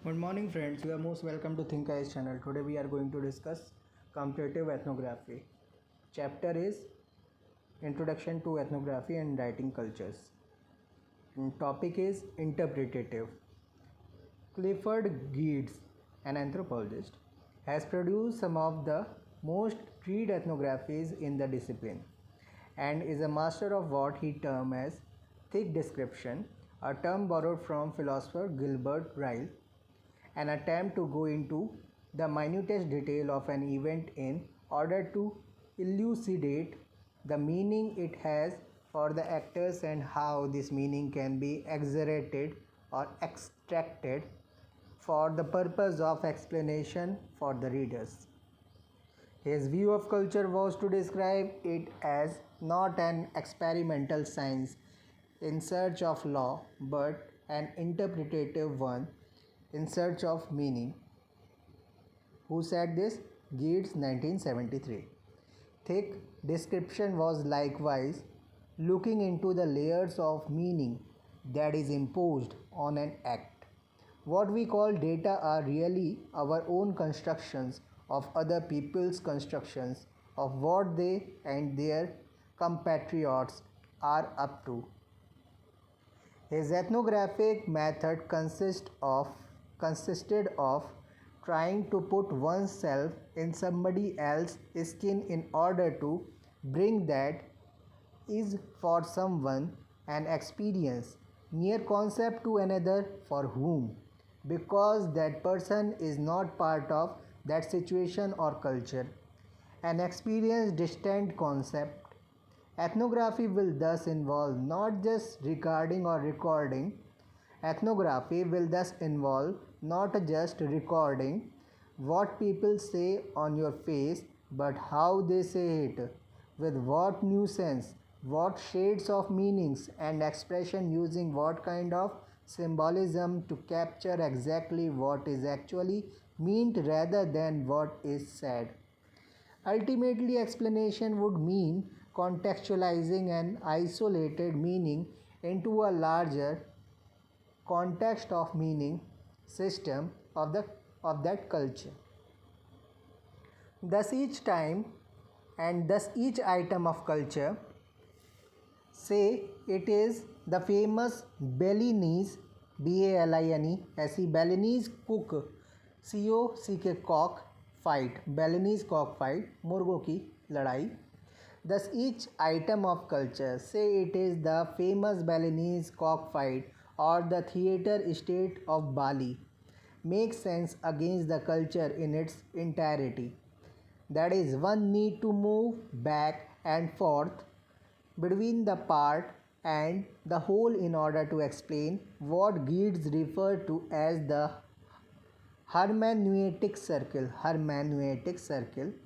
Good morning, friends. You are most welcome to Think Eyes channel. Today we are going to discuss comparative ethnography. Chapter is Introduction to Ethnography and Writing Cultures. And topic is interpretative. Clifford Geertz, an anthropologist, has produced some of the most read ethnographies in the discipline and is a master of what he termed as thick description, a term borrowed from philosopher Gilbert Ryle. An attempt to go into the minutest detail of an event in order to elucidate the meaning it has for the actors and how this meaning can be exaggerated or extracted for the purpose of explanation for the readers. His view of culture was to describe it as not an experimental science in search of law, but an interpretative one in search of meaning. Who said this? Geertz, 1973. Thick description was likewise looking into the layers of meaning that is imposed on an act. What we call data are really our own constructions of other people's constructions of what they and their compatriots are up to. His ethnographic method consisted of trying to put oneself in somebody else's skin in order to bring that is for someone an experience, mere concept to another for whom, because that person is not part of that situation or culture, an experience distant concept. Ethnography will thus involve not just regarding or recording. Ethnography will thus involve not just recording what people say on your face, but how they say it, with what nuance, what shades of meanings and expression using what kind of symbolism to capture exactly what is actually meant rather than what is said. Ultimately, explanation would mean contextualizing an isolated meaning into a larger context of meaning system of that culture. Thus each item of culture, say it is the famous Balinese Balinese cock fight, Balinese cock fight, मुर्गों की लड़ाई. Thus each item of culture, say it is the famous Balinese cockfight or the theatre state of Bali, makes sense against the culture in its entirety. That is, one need to move back and forth between the part and the whole in order to explain what Geertz referred to as the hermeneutic circle.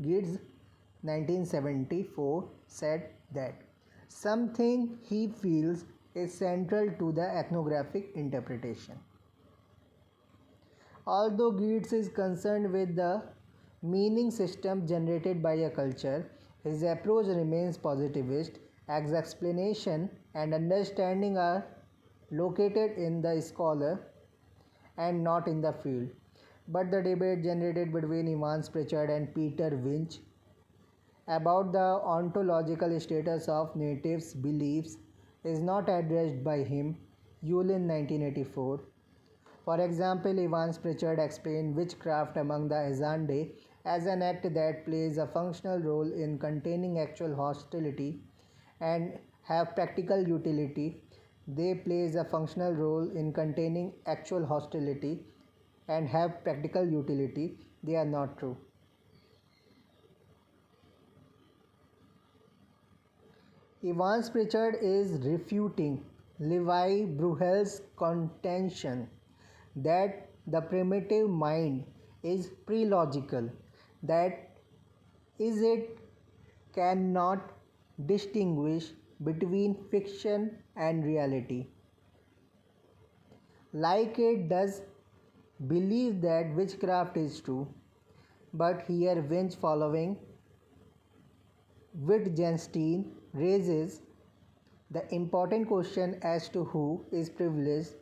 Geertz, 1974, said that something he feels is central to the ethnographic interpretation. Although Geertz is concerned with the meaning system generated by a culture, his approach remains positivist, as explanation and understanding are located in the scholar and not in the field. But the debate generated between Evans Pritchard and Peter Winch about the ontological status of natives' beliefs is not addressed by him. Yulin, 1984. For example, Evans Pritchard explained witchcraft among the Azande as an act that plays a functional role in containing actual hostility and have practical utility. They plays a functional role in containing actual hostility and have practical utility. They are not true. Evans Pritchard is refuting Levi Bruhel's contention that the primitive mind is pre-logical, that is it cannot distinguish between fiction and reality. Like it does believe that witchcraft is true, but here Winch following Wittgenstein raises the important question as to who is privileged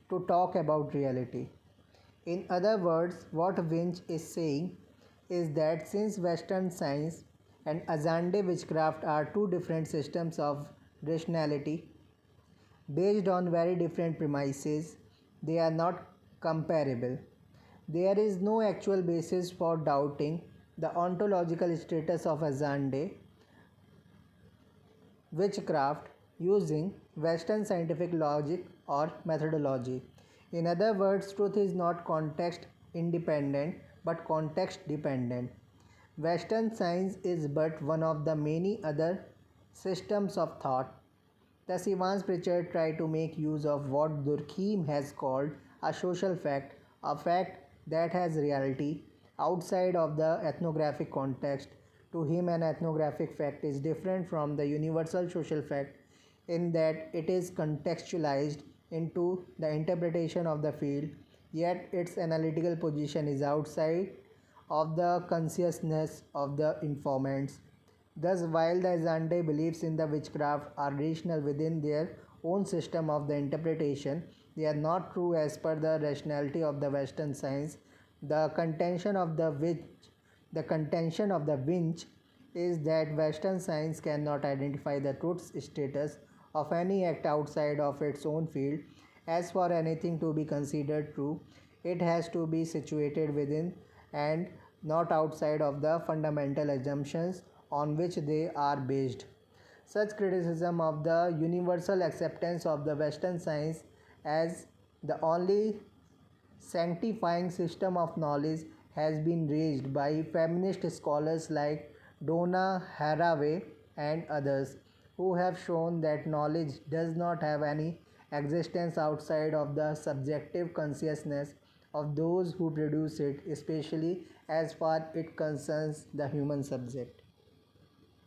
to talk about reality. In other words, what Winch is saying is that since Western science and Azande witchcraft are two different systems of rationality based on very different premises, they are not comparable. There is no actual basis for doubting the ontological status of Azande witchcraft using Western scientific logic or methodology. In other words, truth is not context independent but context dependent. Western science is but one of the many other systems of thought. Thus, Evans Pritchard tried to make use of what Durkheim has called a social fact, a fact that has reality outside of the ethnographic context. To him, an ethnographic fact is different from the universal social fact in that it is contextualized into the interpretation of the field, yet its analytical position is outside of the consciousness of the informants. Thus, while the Azande beliefs in the witchcraft are rational within their own system of the interpretation, they are not true as per the rationality of the Western science. The contention of the Winch is that Western science cannot identify the truth status of any act outside of its own field. As for anything to be considered true, it has to be situated within and not outside of the fundamental assumptions on which they are based. Such criticism of the universal acceptance of the Western science as the only sanctifying system of knowledge has been raised by feminist scholars like Donna Haraway and others, who have shown that knowledge does not have any existence outside of the subjective consciousness of those who produce it, especially as far it concerns the human subject.